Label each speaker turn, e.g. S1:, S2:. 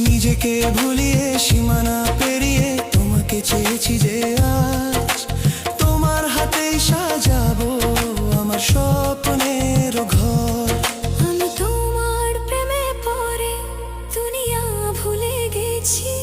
S1: নিজেকে ভুলিয়ে সীমানা পেরিয়ে তোমাকে চেয়েছি যে আজ তোমার হাতেই সাজাবো আমার স্বপ্নের ঘর।
S2: আমি তোমার প্রেমে পড়ে দুনিয়া ভুলে গেছি।